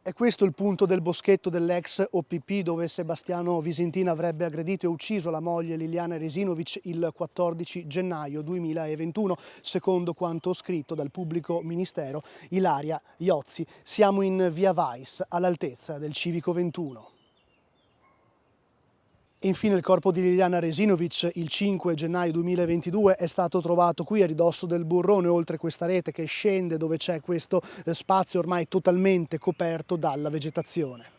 È questo il punto del boschetto dell'ex OPP dove Sebastiano Visintin avrebbe aggredito e ucciso la moglie Liliana Resinovic il 14 gennaio 2021, secondo quanto scritto dal pubblico ministero Ilaria Iozzi. Siamo in via Weiss, all'altezza del Civico 21. E infine il corpo di Liliana Resinovic il 5 gennaio 2022 è stato trovato qui a ridosso del burrone, oltre questa rete che scende dove c'è questo spazio ormai totalmente coperto dalla vegetazione.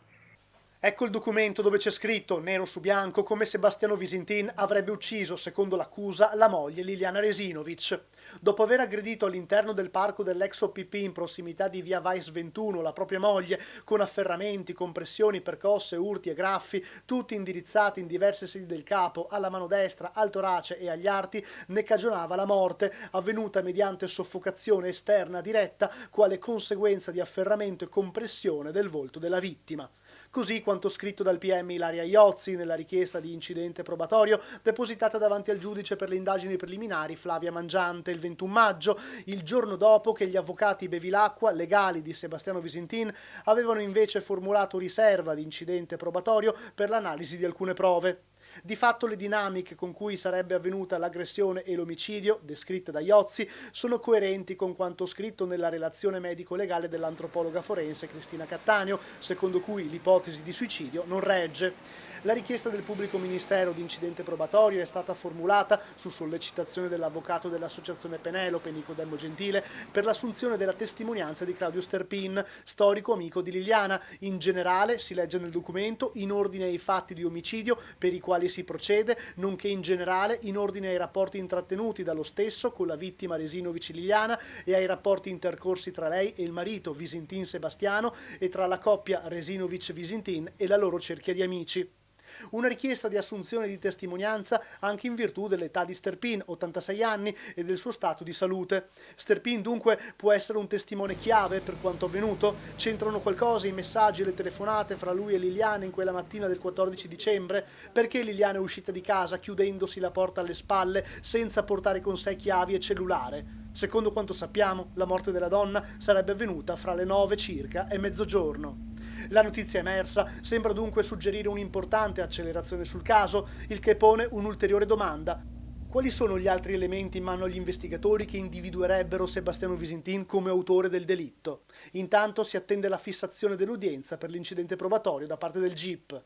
Ecco il documento dove c'è scritto, nero su bianco, come Sebastiano Visintin avrebbe ucciso, secondo l'accusa, la moglie Liliana Resinovic. Dopo aver aggredito all'interno del parco dell'ex OPP in prossimità di via Weiss 21 la propria moglie, con afferramenti, compressioni, percosse, urti e graffi, tutti indirizzati in diverse sedi del capo, alla mano destra, al torace e agli arti, ne cagionava la morte, avvenuta mediante soffocazione esterna diretta, quale conseguenza di afferramento e compressione del volto della vittima. Così quanto scritto dal PM Ilaria Iozzi nella richiesta di incidente probatorio depositata davanti al giudice per le indagini preliminari Flavia Mangiante il 21 maggio, il giorno dopo che gli avvocati Bevilacqua, legali di Sebastiano Visintin, avevano invece formulato riserva di incidente probatorio per l'analisi di alcune prove. Di fatto le dinamiche con cui sarebbe avvenuta l'aggressione e l'omicidio, descritte da Iozzi, sono coerenti con quanto scritto nella relazione medico-legale dell'antropologa forense Cristina Cattaneo, secondo cui l'ipotesi di suicidio non regge. La richiesta del pubblico ministero di incidente probatorio è stata formulata su sollecitazione dell'avvocato dell'associazione Penelope, Nicodemo Gentile, per l'assunzione della testimonianza di Claudio Sterpin, storico amico di Liliana. In generale, si legge nel documento, in ordine ai fatti di omicidio per i quali si procede, nonché in generale in ordine ai rapporti intrattenuti dallo stesso con la vittima Resinovic Liliana e ai rapporti intercorsi tra lei e il marito Visintin Sebastiano e tra la coppia Resinovic-Visintin e la loro cerchia di amici. Una richiesta di assunzione di testimonianza anche in virtù dell'età di Sterpin, 86 anni, e del suo stato di salute. Sterpin dunque può essere un testimone chiave per quanto avvenuto? C'entrano qualcosa i messaggi e le telefonate fra lui e Liliana in quella mattina del 14 dicembre? Perché Liliana è uscita di casa chiudendosi la porta alle spalle senza portare con sé chiavi e cellulare? Secondo quanto sappiamo, la morte della donna sarebbe avvenuta fra le 9 circa e mezzogiorno. La notizia emersa sembra dunque suggerire un'importante accelerazione sul caso, il che pone un'ulteriore domanda. Quali sono gli altri elementi in mano agli investigatori che individuerebbero Sebastiano Visintin come autore del delitto? Intanto si attende la fissazione dell'udienza per l'incidente probatorio da parte del GIP.